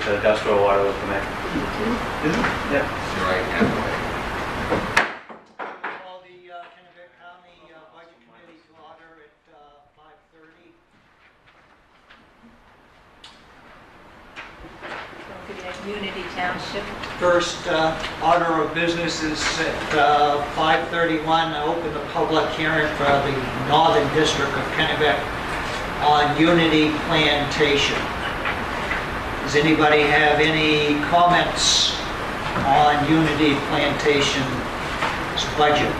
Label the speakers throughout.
Speaker 1: the industrial water will come in.
Speaker 2: Is it?
Speaker 1: Yep.
Speaker 3: You're right, halfway.
Speaker 4: Call the Kennebec County Budget Committee to order at 5:30.
Speaker 5: Looking at Unity Township.
Speaker 4: First order of business is at 5:31. I open the public hearing for the Northern District of Kennebec on Unity Plantation. Does anybody have any comments on Unity Plantation's budget?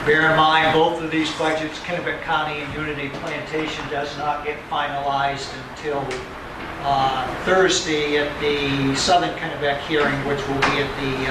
Speaker 4: Bear in mind, both of these budgets, Kennebec County and Unity Plantation, does not get finalized until Thursday at the Southern Kennebec hearing, which will be at the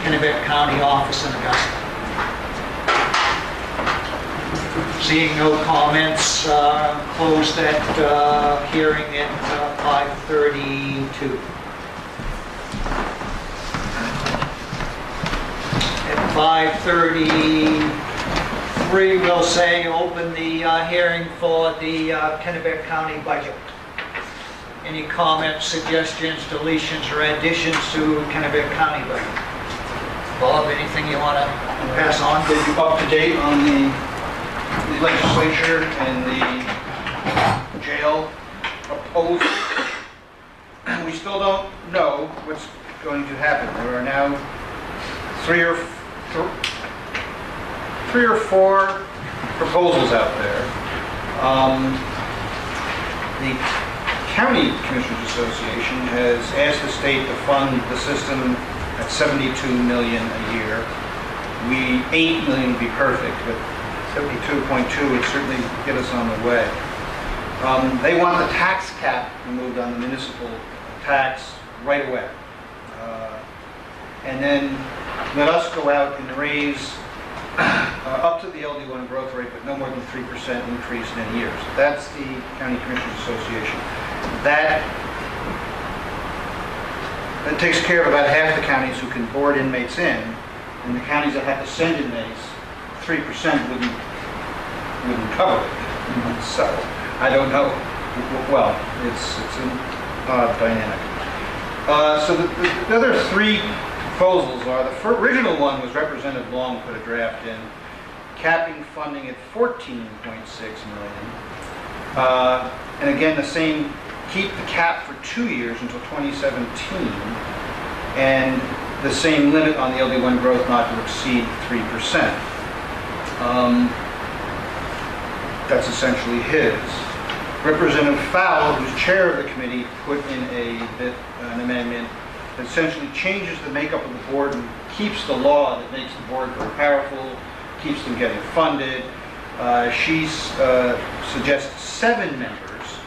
Speaker 4: Kennebec County office in Augusta. Seeing no comments, close that hearing at 5:32. At 5:33, we'll say, open the hearing for the Kennebec County budget. Any comments, suggestions, deletions, or additions to Kennebec County budget? Bob, anything you want to pass on?
Speaker 2: Are you up to date on the legislature and the jail proposal? We still don't know what's going to happen. There are now three or four proposals out there. The County Commissioners Association has asked the state to fund the system at $72 million a year. $8 million would be perfect, but 72.2 would certainly get us on the way. They want the tax cap removed on the municipal tax right away. And then let us go out and raise up to the LD1 growth rate, but no more than 3% increase in any years. That's the County Commissioners Association. That takes care of about half the counties who can board inmates in, and the counties that have to send inmates, 3% wouldn't cover it. So I don't know. Well, it's an odd dynamic. So the other three proposals are, the original one was Representative Long put a draft in, capping funding at $14.6 million. And again, the same, keep the cap for 2 years until 2017, and the same limit on the LD1 growth not to exceed 3%. That's essentially his. Representative Fowle, who's chair of the committee, put in an amendment that essentially changes the makeup of the board and keeps the law that makes the board very powerful, keeps them getting funded. She suggests 7 members,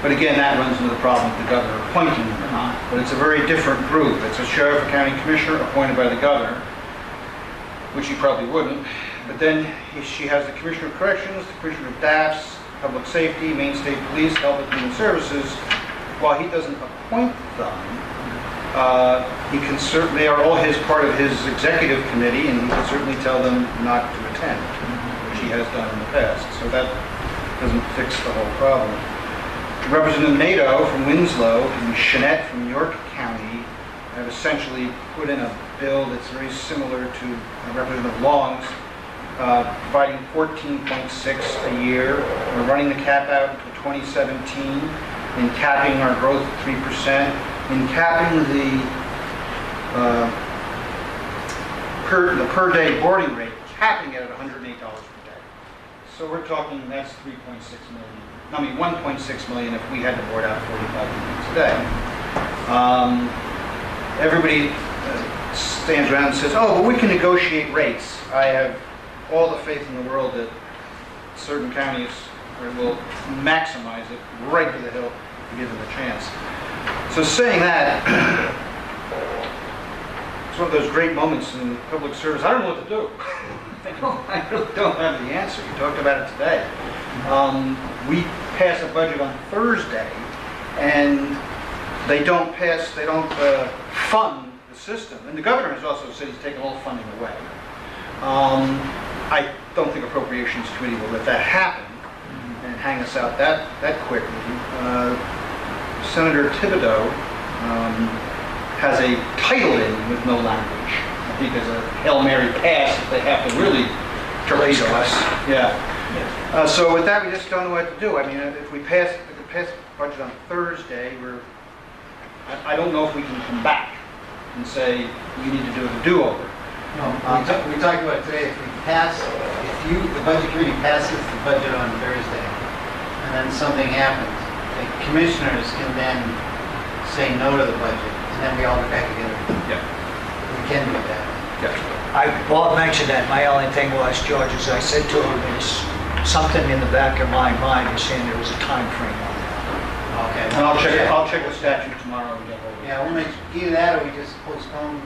Speaker 2: but again, that runs into the problem of the governor appointing them or not. But it's a very different group. It's a sheriff or county commissioner appointed by the governor, which he probably wouldn't. But then she has the Commissioner of Corrections, the Commissioner of DAFs, Public Safety, Maine State Police, Health and Human Services. While he doesn't appoint them, they are all part of his executive committee, and he can certainly tell them not to attend, which he has done in the past. So that doesn't fix the whole problem. Representative Nadeau from Winslow and Chanette from York County have essentially put in a bill that's very similar to Representative Long's, providing $14.6 a year. We're running the cap out until 2017, and capping our growth at 3%, and capping the per day boarding rate, capping it at $108 per day. So we're talking that's 3.6 million. I mean 1.6 million if we had to board out 45 inmates a day. Everybody stands around and says, "Oh, but we can negotiate rates." I have all the faith in the world that certain counties will maximize it right to the hill to give them a chance. So saying that, it's one of those great moments in public service. I don't know what to do. I really don't have the answer. You talked about it today. We pass a budget on Thursday, and they don't fund the system. And the governor has also said he's taken all funding away. I don't think Appropriations Committee will let that happen and hang us out that quickly. Senator Thibodeau has a title in with no language. I think there's a Hail Mary pass if they have to really torpedo us. Yeah. So with that, we just don't know what to do. I mean, if we pass the budget on Thursday, I don't know if we can come back and say we need to do a do-over.
Speaker 1: No, we talked about today, if the budget committee passes the budget on Thursday, and then something happens, the commissioners can then say no to the budget, and then we all get back together.
Speaker 2: Yeah.
Speaker 1: We can do that.
Speaker 4: Bob mentioned that, my only thing was, George, as I said to him, is something in the back of my mind is saying there was a time frame on that.
Speaker 1: Okay.
Speaker 2: And I'll check the statute tomorrow and get hold of it.
Speaker 1: Yeah, we'll make either that, or we just postpone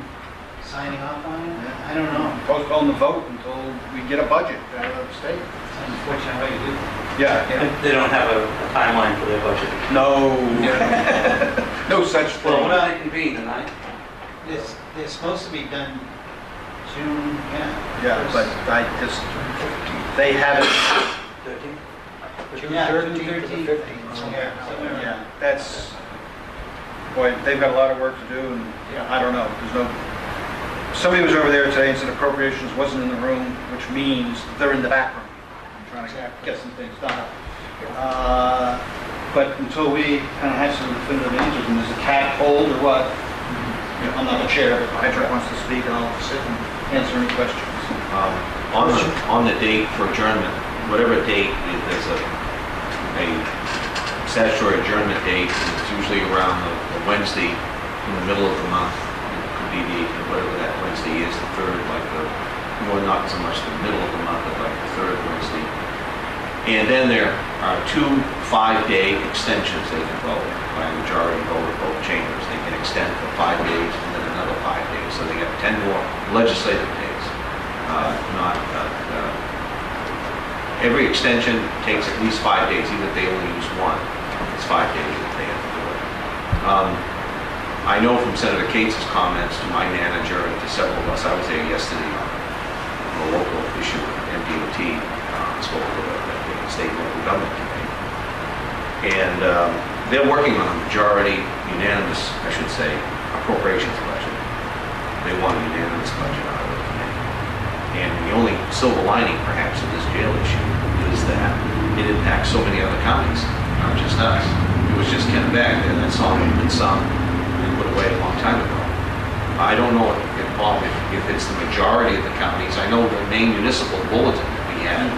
Speaker 1: signing off on it. I don't know.
Speaker 2: Postpone the vote until we get a budget out of the state.
Speaker 1: It's an unfortunate way to do it.
Speaker 2: Yeah.
Speaker 3: They don't have a timeline for their budget.
Speaker 2: No. No such thing.
Speaker 3: Well, when are they convened tonight?
Speaker 1: It's supposed to be done June, yeah.
Speaker 2: Yeah, but they haven't,
Speaker 3: 13?
Speaker 4: June
Speaker 1: Yeah,
Speaker 4: 13th to the
Speaker 1: 13th.
Speaker 4: 15th.
Speaker 1: Somewhere.
Speaker 2: yeah, that's, boy, they've got a lot of work to do, and I don't know, somebody was over there today and said appropriations wasn't in the room, which means they're in the back room, trying to get some things done. But until we kind of have some definitive answers, and there's a cat hold or what, I'm not the chair, but Patrick wants to speak, and I'll sit and answer any questions.
Speaker 6: On the date for adjournment, whatever date, there's a statutory adjournment date, and it's usually around the Wednesday in the middle of the month. It could be whatever that Wednesday is, the third, not so much the middle of the month, but like the third Wednesday. And then there are 2 5-day extensions they can vote by a majority vote of both chambers. They can extend for 5 days and then another 5 days. So they get 10 more legislative days. Every extension takes at least 5 days, even if they only use one. It's 5 days that they have to do it. I know from Senator Cates' comments to my manager and to several of us, I was there yesterday on a local issue with MDOT, spoke to the state and local government committee. And they're working on a majority, unanimous, I should say, appropriations budget. They want a unanimous budget out of the committee. And the only silver lining, perhaps, of this jail issue is that it impacts so many other counties, not just us. It was just Kennebec, and that song had been sung and put away a long time ago. I don't know if it's the majority of the counties. I know the main municipal bulletin that we had,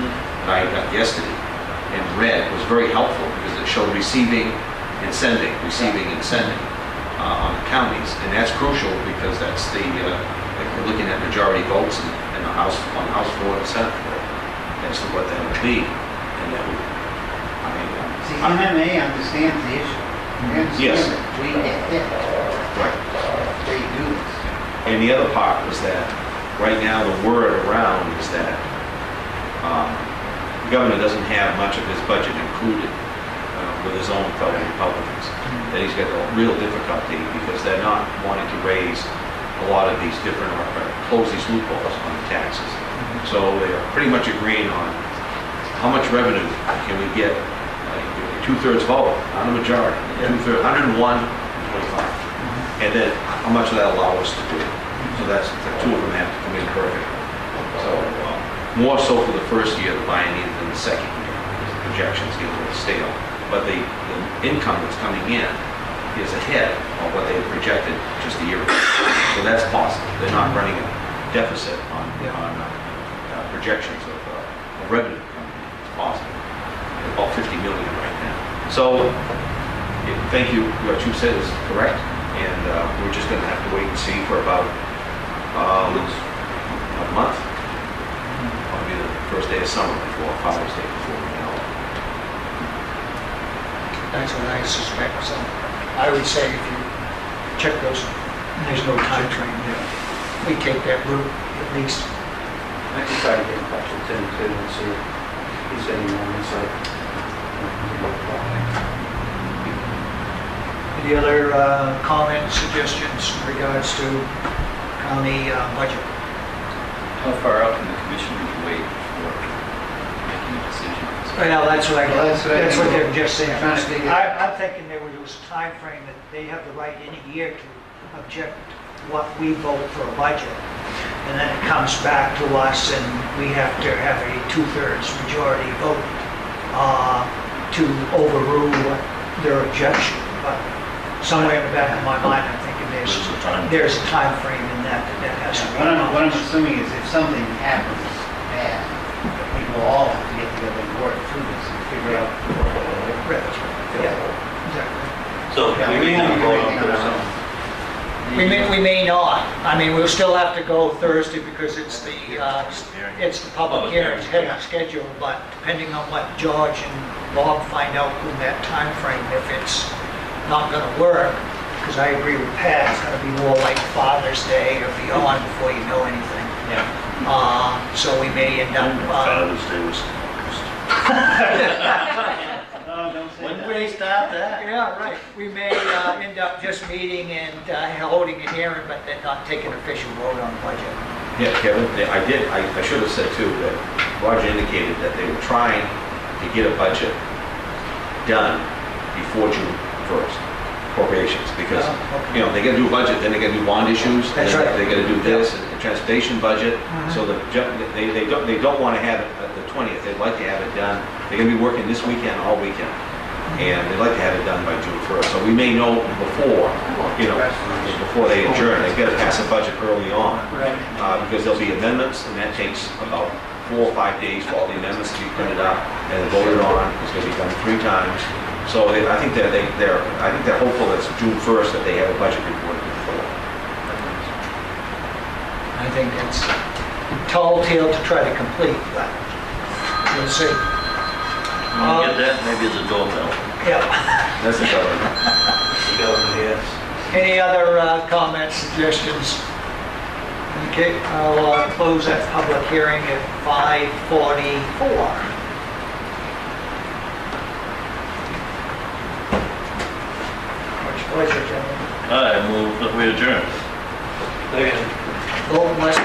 Speaker 6: that I got yesterday and read, was very helpful because it showed receiving and sending on the counties. And that's crucial because that's like we're looking at majority votes in the House, on House floor and Senate floor as to what that would be. And that would,
Speaker 1: See, MMA understands the issue. They understand
Speaker 6: Yes.
Speaker 1: that we get hit.
Speaker 6: right.
Speaker 1: They do this.
Speaker 6: And the other part was that right now the word around is that the governor doesn't have much of his budget included with his own fellow Republicans. That he's got a real difficulty because they're not wanting to raise a lot of these different, or close these loopholes on the taxes. So they're pretty much agreeing on how much revenue can we get, like 2/3 vote, not a majority, 2/3, 101 and 25. And then how much will that allow us to do? So that's, the two of them have to come in perfect. So more so for the first year of the biennium than the second year, because the projections get a little stale. But the income that's coming in is ahead of what they had projected just a year ago. So that's positive. They're not running a deficit on projections of revenue coming in. It's positive. About 50 million right now. So thank you. What you said is correct. And we're just going to have to wait and see for about a month. Probably the first day of summer before Father's Day before we know.
Speaker 4: That's what I suspect, so I would say if you check those, there's no time frame there. We take that route at least.
Speaker 3: I can try to get in touch with Tim too and see if he's any more insight.
Speaker 4: Any other comments, suggestions in regards to county budget?
Speaker 7: How far out can the commissioners wait for making a decision.
Speaker 4: Well, that's what
Speaker 1: Well, that's what I
Speaker 4: that's what
Speaker 1: think.
Speaker 4: they're just saying.
Speaker 1: Trying to figure out.
Speaker 4: I'm thinking there was a time frame that they have the right in a year to object what we vote for a budget. And then it comes back to us and we have to have a 2/3 majority vote to overrule their objection. But somewhere in the back of my mind, I'm thinking there's a time frame in that has to be.
Speaker 1: What I'm assuming is if something happens bad, we will all have to get together and work through this and figure out.
Speaker 4: Right. Yeah, exactly.
Speaker 8: So
Speaker 1: Yeah,
Speaker 8: we
Speaker 1: can
Speaker 8: can
Speaker 1: do
Speaker 8: vote
Speaker 1: anything
Speaker 8: on
Speaker 1: on our
Speaker 8: this.
Speaker 1: own.
Speaker 4: We may not. I mean, we'll still have to go Thursday because it's the public hearing's head schedule, but depending on what George and Bob find out in that time frame, if it's not gonna work, because I agree with Pat, it's gonna be more like Father's Day or beyond before you know anything. So we may end up,
Speaker 8: Father's Day was.
Speaker 1: No, don't say
Speaker 8: When
Speaker 1: that.
Speaker 8: did we start that?
Speaker 4: yeah, right, we may end up just meeting and holding a hearing, but then not taking official vote on the budget.
Speaker 6: Yeah, Kevin, I should have said too, that Roger indicated that they were trying to get a budget done before June 1st, appropriations, because,
Speaker 4: Oh, okay.
Speaker 6: you know, they gotta do a budget, then they gotta do bond issues, and
Speaker 4: That's
Speaker 6: then
Speaker 4: right.
Speaker 6: they gotta do this, and transportation budget,
Speaker 4: Mhm.
Speaker 6: so they don't wanna have it at the 20th, they'd like to have it done, they're gonna be working this weekend, all weekend, and they'd like to have it done by June 1st, so we may know before, you know, before they adjourn, they've gotta pass a budget early on,
Speaker 1: Right.
Speaker 6: because there'll be amendments, and that takes about 4 or 5 days for all the amendments to be printed up and voted on. It's going to be done 3 times. So I think they're hopeful that it's June 1st that they have a budget report before.
Speaker 4: I think it's a tall tale to try to complete, but we'll see.
Speaker 8: You get that, maybe it's a doorbell.
Speaker 4: Yeah.
Speaker 6: That's the government.
Speaker 8: The government, yes.
Speaker 4: Any other comments, suggestions? Okay, I'll close that public hearing at 5:44. What's your pleasure, gentlemen?
Speaker 8: I move that we adjourn.
Speaker 4: Vote unless